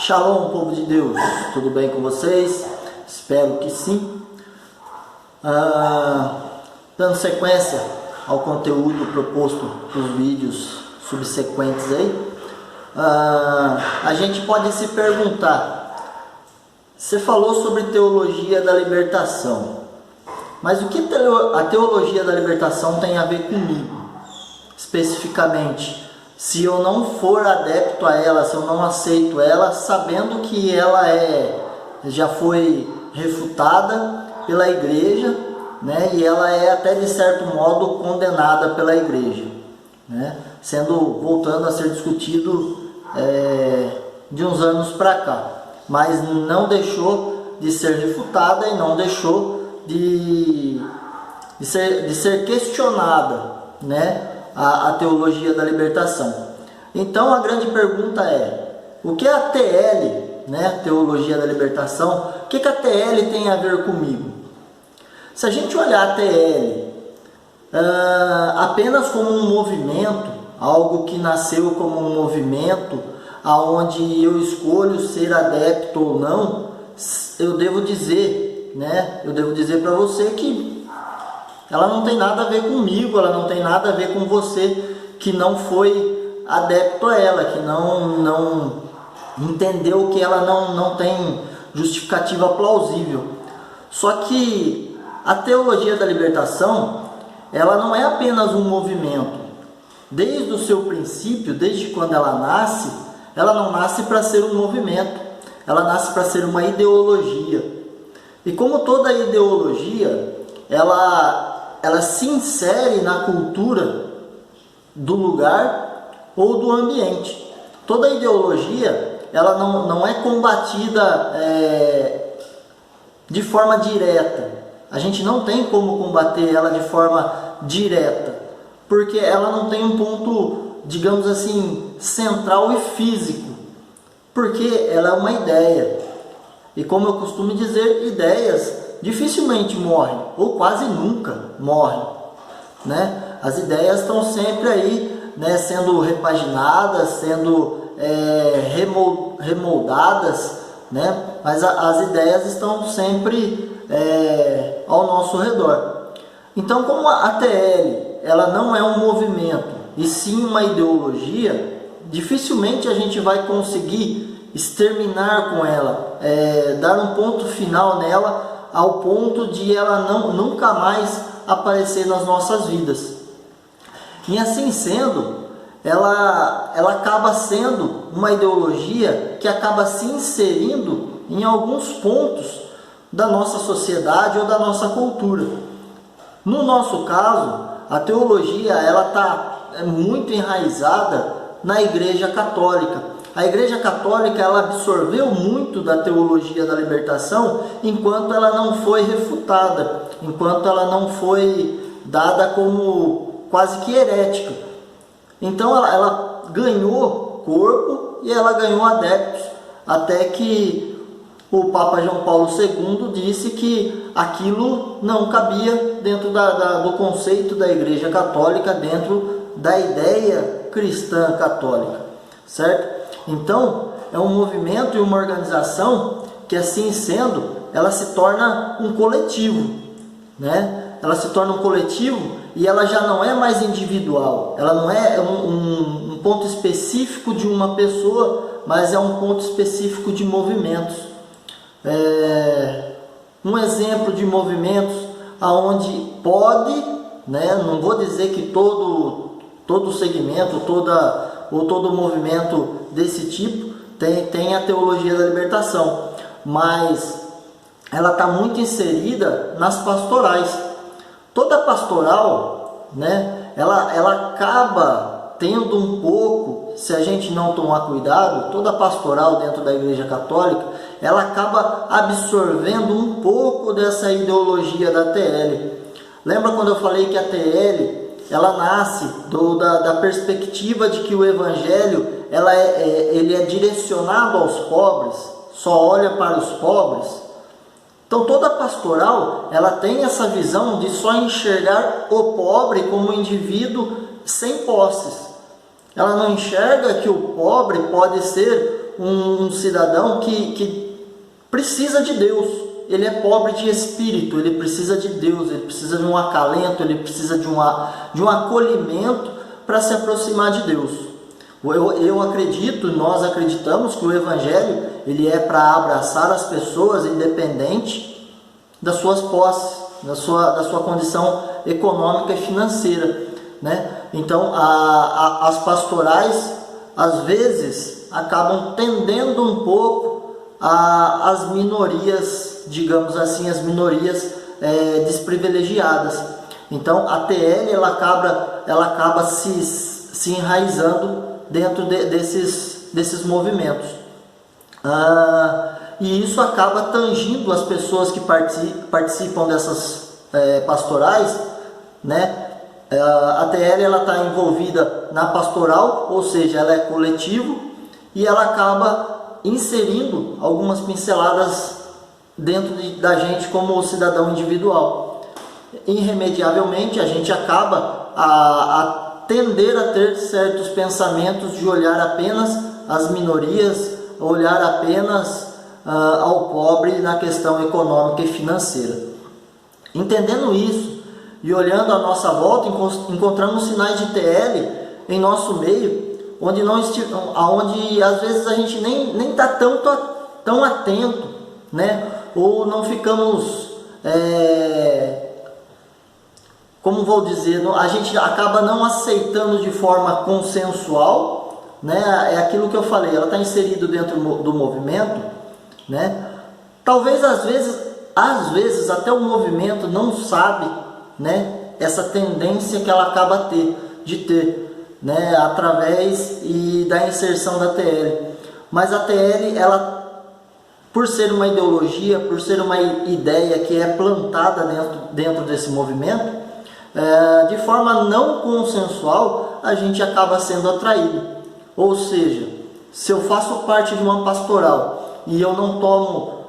Shalom, povo de Deus, tudo bem com vocês? Espero que sim. Dando sequência ao conteúdo proposto nos vídeos subsequentes aí, a gente pode se perguntar: você falou sobre teologia da libertação, mas o que a teologia da libertação tem a ver comigo, especificamente? Se eu não for adepto a ela, se eu não aceito ela, sabendo que ela já foi refutada pela igreja, né? E ela é até de certo modo condenada pela igreja, né? Voltando a ser discutido de uns anos para cá, mas não deixou de ser refutada e não deixou de ser questionada, né? A teologia da libertação. Então a grande pergunta é: o que a TL, né, teologia da libertação, o que a TL tem a ver comigo? Se a gente olhar a TL apenas como um movimento, algo que nasceu como um movimento, aonde eu escolho ser adepto ou não, eu devo dizer, né, para você que ela não tem nada a ver comigo, ela não tem nada a ver com você que não foi adepto a ela, que não entendeu que ela não tem justificativa plausível. Só que a teologia da libertação, ela não é apenas um movimento. Desde o seu princípio, desde quando ela não nasce para ser um movimento, ela nasce para ser uma ideologia. E como toda ideologia, ela se insere na cultura do lugar ou do ambiente. Toda ideologia, ela não é combatida de forma direta. A gente não tem como combater ela de forma direta, porque ela não tem um ponto, digamos assim, central e físico, porque ela é uma ideia. E como eu costumo dizer, ideias dificilmente morrem, ou quase nunca morrem, né? As ideias estão sempre aí, né, sendo repaginadas, sendo remoldadas, né? Mas as ideias estão sempre ao nosso redor. Então, como a TL ela não é um movimento e sim uma ideologia, dificilmente a gente vai conseguir exterminar com ela, dar um ponto final nela, ao ponto de ela nunca mais aparecer nas nossas vidas. E assim sendo, ela acaba sendo uma ideologia que acaba se inserindo em alguns pontos da nossa sociedade ou da nossa cultura. No nosso caso, a teologia ela está muito enraizada na Igreja Católica. A Igreja Católica ela absorveu muito da teologia da libertação enquanto ela não foi refutada, enquanto ela não foi dada como quase que herética. Então ela ganhou corpo e ela ganhou adeptos, até que o Papa João Paulo II disse que aquilo não cabia dentro do conceito da Igreja Católica, dentro da ideia cristã católica, certo? Então, é um movimento e uma organização que, assim sendo, ela se torna um coletivo, né? Ela se torna um coletivo e ela já não é mais individual. Ela não é um ponto específico de uma pessoa, mas é um ponto específico de movimentos. Um exemplo de movimentos aonde pode, né? Não vou dizer que todo segmento, todo movimento desse tipo tem a teologia da libertação, mas ela está muito inserida nas pastorais. Toda pastoral, né, ela acaba tendo um pouco, se a gente não tomar cuidado, toda pastoral dentro da Igreja Católica, ela acaba absorvendo um pouco dessa ideologia da TL. Lembra quando eu falei que a TL ela nasce da perspectiva de que o Evangelho ele é direcionado aos pobres, só olha para os pobres? Então toda pastoral ela tem essa visão de só enxergar o pobre como um indivíduo sem posses. Ela não enxerga que o pobre pode ser um cidadão que precisa de Deus, ele é pobre de espírito, ele precisa de Deus, ele precisa de um acalento, ele precisa de um acolhimento para se aproximar de Deus. Eu acredito, nós acreditamos que o Evangelho ele é para abraçar as pessoas independente das suas posses, da sua condição econômica e financeira, né? Então as pastorais às vezes acabam tendendo um pouco às minorias, digamos assim, as minorias desprivilegiadas. Então a TL ela acaba se enraizando dentro desses movimentos. E isso acaba tangindo as pessoas que participam dessas pastorais, né? A TL ela está envolvida na pastoral, ou seja, ela é coletivo, e ela acaba inserindo algumas pinceladas dentro da gente como cidadão individual. Irremediavelmente a gente acaba a tender a ter certos pensamentos de olhar apenas as minorias, olhar apenas ao pobre na questão econômica e financeira. Entendendo isso e olhando à nossa volta, encontramos sinais de TL em nosso meio, onde às vezes a gente nem está tão atento, né? Ou não ficamos, como vou dizer, a gente acaba não aceitando de forma consensual, né? É aquilo que eu falei, ela está inserida dentro do movimento, né? Talvez às vezes até o movimento não sabe, né, essa tendência que ela acaba de ter, né, através da inserção da TL. Mas a TL, ela, por ser uma ideologia, por ser uma ideia que é plantada dentro desse movimento, de forma não consensual, a gente acaba sendo atraído. Ou seja, se eu faço parte de uma pastoral e eu não tomo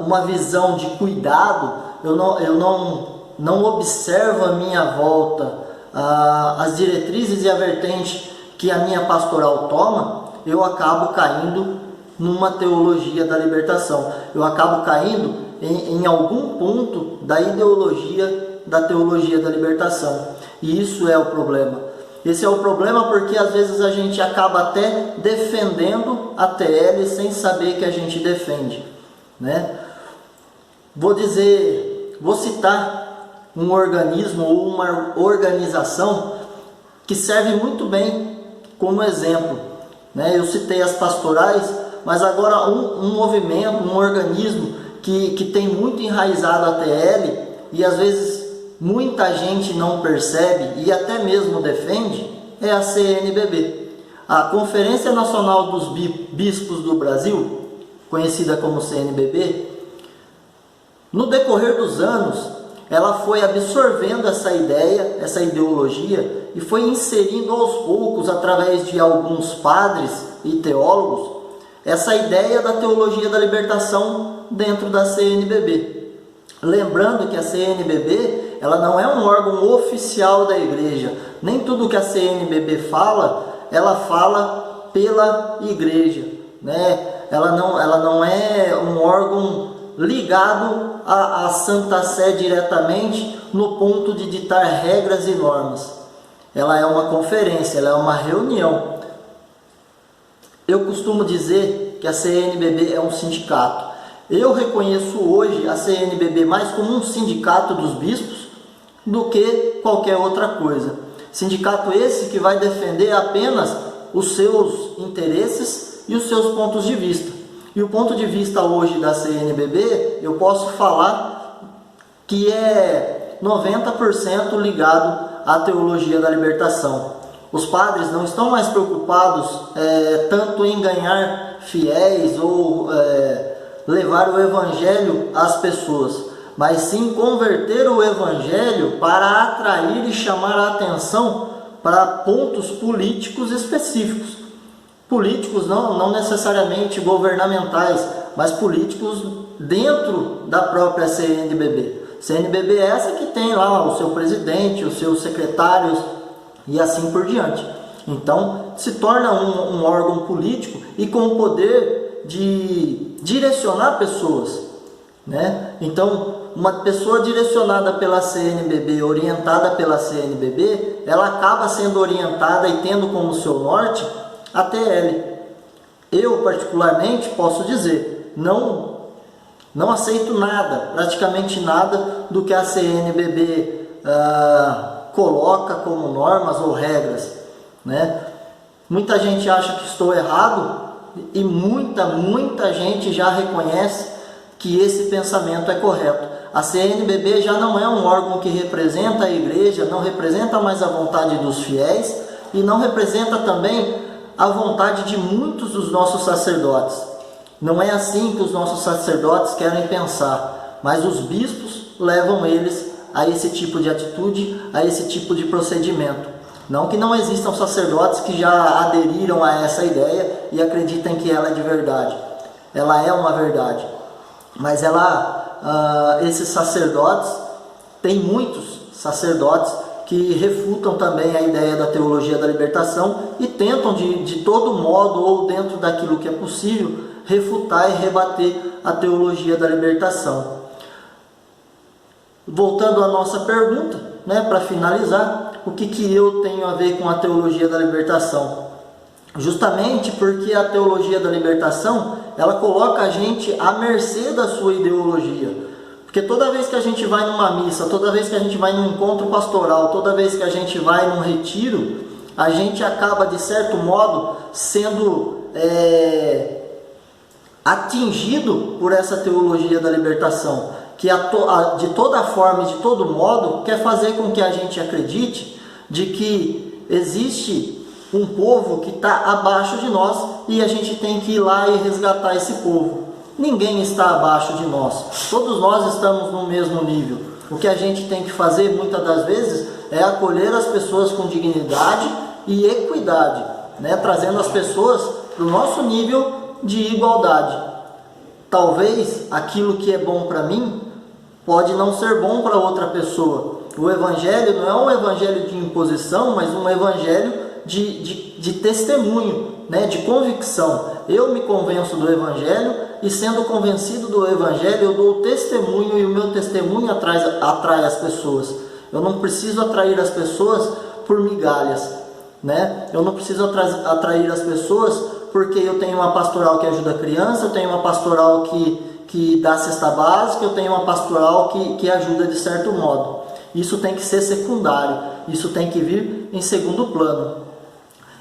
uma visão de cuidado, eu não observo a minha volta, as diretrizes e a vertente que a minha pastoral toma, eu acabo caindo numa teologia da libertação. Eu acabo caindo em algum ponto da ideologia da teologia da libertação. E isso é o problema. Esse é o problema porque às vezes a gente acaba até defendendo a TL sem saber que a gente defende, né? Vou citar um organismo ou uma organização que serve muito bem como exemplo, né? Eu citei as pastorais, mas agora um movimento, um organismo que tem muito enraizado a TL e às vezes muita gente não percebe e até mesmo defende, é a CNBB. A Conferência Nacional dos Bispos do Brasil, conhecida como CNBB, no decorrer dos anos, ela foi absorvendo essa ideia, essa ideologia, e foi inserindo aos poucos, através de alguns padres e teólogos, essa ideia da teologia da libertação dentro da CNBB. Lembrando que a CNBB, ela não é um órgão oficial da igreja. Nem tudo que a CNBB fala, ela fala pela igreja, né? Ela não é um órgão ligado à Santa Sé diretamente no ponto de ditar regras e normas. Ela é uma conferência, ela é uma reunião. Eu costumo dizer que a CNBB é um sindicato. Eu reconheço hoje a CNBB mais como um sindicato dos bispos do que qualquer outra coisa. Sindicato esse que vai defender apenas os seus interesses e os seus pontos de vista. E o ponto de vista hoje da CNBB, eu posso falar que é 90% ligado à teologia da libertação. Os padres não estão mais preocupados tanto em ganhar fiéis ou levar o evangelho às pessoas, mas sim converter o evangelho para atrair e chamar a atenção para pontos políticos específicos. Políticos não necessariamente governamentais, mas políticos dentro da própria CNBB. CNBB é essa que tem lá o seu presidente, os seus secretários e assim por diante. Então se torna um órgão político e com o poder de direcionar pessoas, né? Então uma pessoa direcionada pela CNBB, orientada pela CNBB, ela acaba sendo orientada e tendo como seu norte a TL. Eu particularmente posso dizer, não aceito nada, praticamente nada do que a CNBB coloca como normas ou regras, né? Muita gente acha que estou errado e muita gente já reconhece que esse pensamento é correto. A CNBB já não é um órgão que representa a igreja, não representa mais a vontade dos fiéis e não representa também a vontade de muitos dos nossos sacerdotes. Não é assim que os nossos sacerdotes querem pensar, mas os bispos levam eles a esse tipo de atitude, a esse tipo de procedimento. Não que não existam sacerdotes que já aderiram a essa ideia e acreditem que ela é de verdade. Ela é uma verdade. Mas esses sacerdotes, tem muitos sacerdotes que refutam também a ideia da teologia da libertação e tentam de todo modo, ou dentro daquilo que é possível, refutar e rebater a teologia da libertação. Voltando à nossa pergunta, né, para finalizar, o que eu tenho a ver com a teologia da libertação? Justamente porque a teologia da libertação, ela coloca a gente à mercê da sua ideologia. Porque toda vez que a gente vai numa missa, toda vez que a gente vai num encontro pastoral, toda vez que a gente vai num retiro, a gente acaba, de certo modo, sendo atingido por essa teologia da libertação, que de toda forma e de todo modo quer fazer com que a gente acredite de que existe um povo que está abaixo de nós e a gente tem que ir lá e resgatar esse povo. Ninguém está abaixo de nós, todos nós estamos no mesmo nível. O que a gente tem que fazer muitas das vezes é acolher as pessoas com dignidade e equidade, né? Trazendo as pessoas para o nosso nível de igualdade. Talvez aquilo que é bom para mim pode não ser bom para outra pessoa. O evangelho não é um evangelho de imposição, mas um evangelho de testemunho, né? De convicção. Eu me convenço do evangelho e, sendo convencido do evangelho, eu dou testemunho e o meu testemunho atrai as pessoas. Eu não preciso atrair as pessoas por migalhas, né? Eu não preciso atrair as pessoas porque eu tenho uma pastoral que ajuda a criança, eu tenho uma pastoral que dá cesta básica, eu tenho uma pastoral que ajuda de certo modo. Isso tem que ser secundário, isso tem que vir em segundo plano.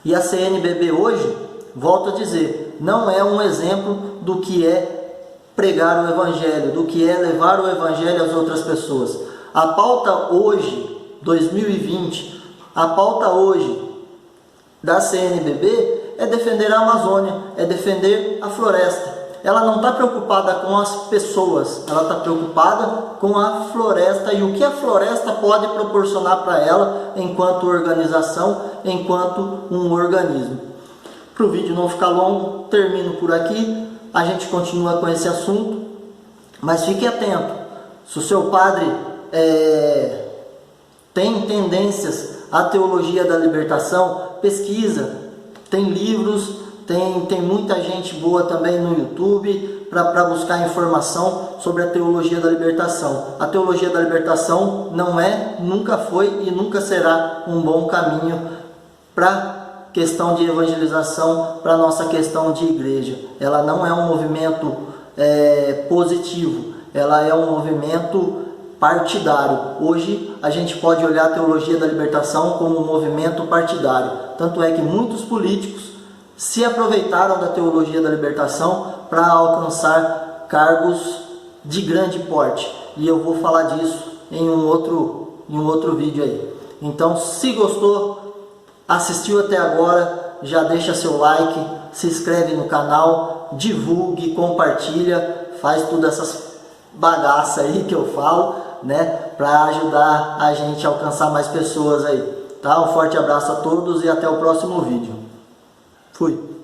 E a CNBB hoje, volto a dizer, não é um exemplo do que é pregar o evangelho, do que é levar o evangelho às outras pessoas. A pauta hoje, 2020, a pauta hoje da CNBB é defender a Amazônia, é defender a floresta. Ela não está preocupada com as pessoas, ela está preocupada com a floresta e o que a floresta pode proporcionar para ela enquanto organização, enquanto um organismo. Para o vídeo não ficar longo, termino por aqui, a gente continua com esse assunto, mas fique atento, se o seu padre tem tendências à teologia da libertação, pesquisa, tem livros, tem muita gente boa também no YouTube para buscar informação sobre a teologia da libertação. A teologia da libertação não é, nunca foi e nunca será um bom caminho para questão de evangelização, para nossa questão de igreja. Ela não é um movimento positivo, ela é um movimento partidário. Hoje a gente pode olhar a teologia da libertação como um movimento partidário. Tanto é que muitos políticos se aproveitaram da teologia da libertação para alcançar cargos de grande porte. E eu vou falar disso em um outro vídeo aí. Então, se gostou, assistiu até agora, já deixa seu like, se inscreve no canal, divulgue, compartilha, faz todas essas bagaças aí que eu falo, né, para ajudar a gente a alcançar mais pessoas aí. Tá? Um forte abraço a todos e até o próximo vídeo. Fui.